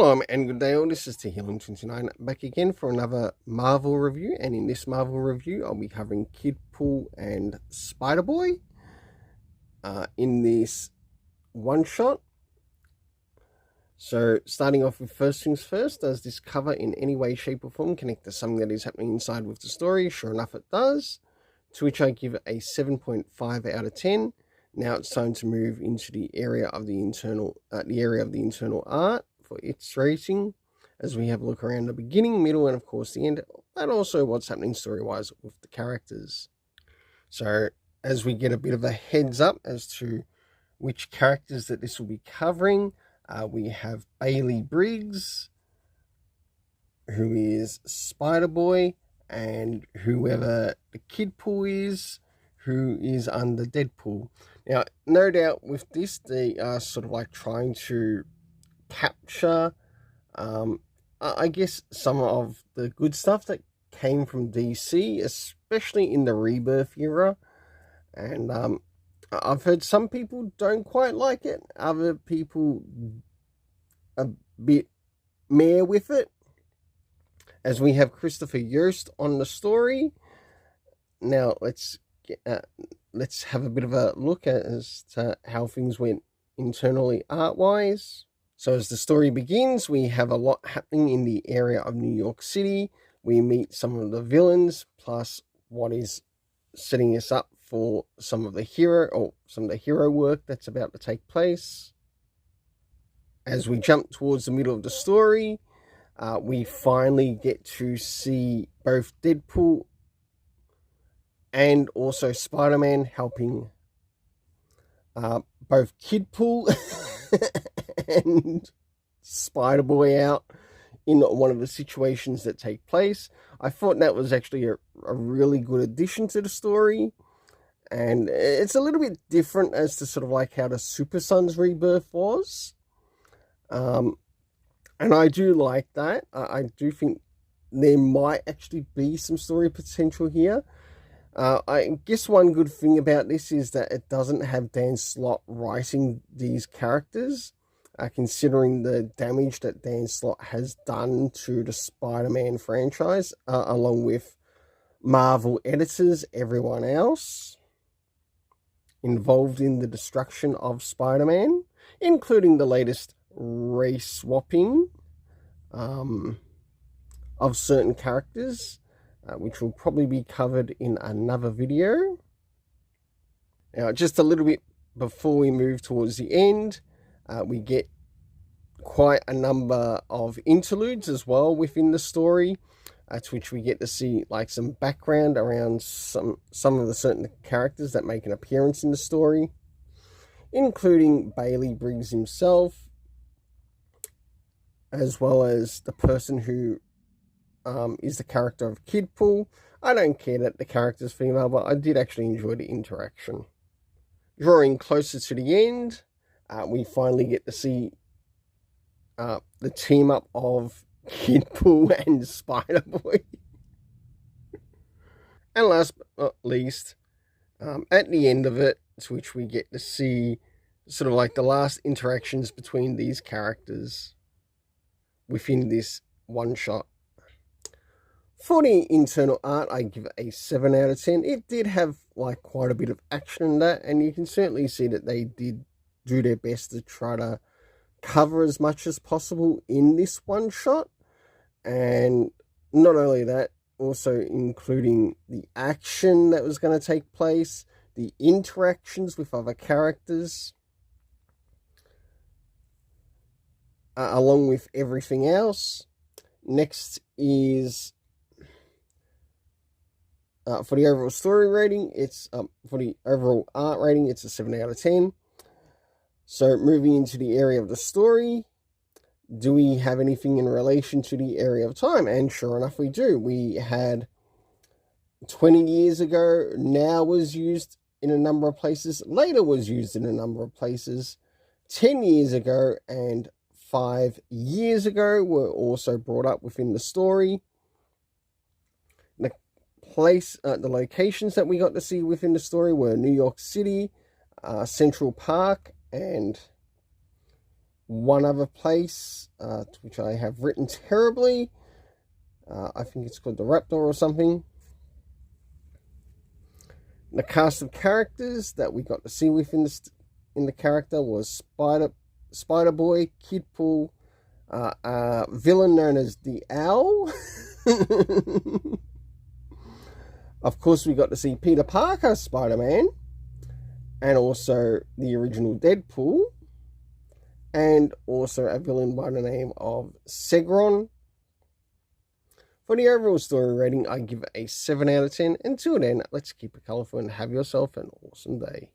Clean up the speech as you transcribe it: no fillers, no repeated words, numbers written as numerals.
Shalom and good day all, this is Healing29 back again for another Marvel review, and in this Marvel review I'll be covering Kidpool and Spiderboy in this one-shot. So starting off with first things first, does this cover in any way, shape or form connect to something that is happening inside with the story? Sure enough it does, to which I give it a 7.5 out of 10. Now it's time to move into the area of the internal art for its rating, as we have a look around the beginning, middle, and of course the end, and also what's happening story-wise with the characters. So as we get a bit of a heads up as to which characters that this will be covering, we have Bailey Briggs, who is Spiderboy, and whoever the Kidpool is, who is under Deadpool. Now, no doubt with this, they are sort of like trying to capture, I guess, some of the good stuff that came from DC, especially in the Rebirth era. And I've heard some people don't quite like it, other people a bit meh with it, as we have Christopher Yost on the story. Now, let's have a bit of a look as to how things went internally art-wise. So as the story begins, we have a lot happening in the area of New York City. We meet some of the villains, plus what is setting us up for some of the hero work that's about to take place. As we jump towards the middle of the story, we finally get to see both Deadpool and also Spider-Man helping both Kidpool and Spider-Boy out in one of the situations that take place. I thought that was actually a really good addition to the story, and it's a little bit different as to sort of like how the Super Sons Rebirth was. And I do like that. I do think there might actually be some story potential here. I guess one good thing about this is that it doesn't have Dan Slott writing these characters, considering the damage that Dan Slott has done to the Spider-Man franchise, along with Marvel editors, everyone else involved in the destruction of Spider-Man, including the latest race swapping of certain characters, which will probably be covered in another video. Now, just a little bit before we move towards the end, we get quite a number of interludes as well within the story, to which we get to see like some background around some of the certain characters that make an appearance in the story, including Bailey Briggs himself, as well as the person who is the character of Kidpool. I don't care that the character's female, but I did actually enjoy the interaction. Drawing closer to the end, we finally get to see the team up of Kidpool and Spiderboy. And last but not least, at the end of it, to which we get to see sort of like the last interactions between these characters within this one shot. For the internal art, I give it a 7 out of 10. It did have like quite a bit of action in that, and you can certainly see that they did do their best to try to cover as much as possible in this one shot. And not only that, also including the action that was going to take place, the interactions with other characters, along with everything else. Next is for the overall story rating, it's for the overall art rating, it's a 7 out of 10. So moving into the area of the story, do we have anything in relation to the area of time? And sure enough, we do. We had 20 years ago, now was used in a number of places, later was used in a number of places, 10 years ago and 5 years ago were also brought up within the story. The locations that we got to see within the story were New York City, Central Park, and one other place, which I have written terribly. I think it's called the Raptor or something. The cast of characters that we got to see within the character was Spiderboy, Kidpool, villain known as the Owl. Of course, we got to see Peter Parker, Spider-Man, and also the original Deadpool, and also a villain by the name of Segron. For the overall story rating, I give it a 7 out of 10. Until then, let's keep it colourful and have yourself an awesome day.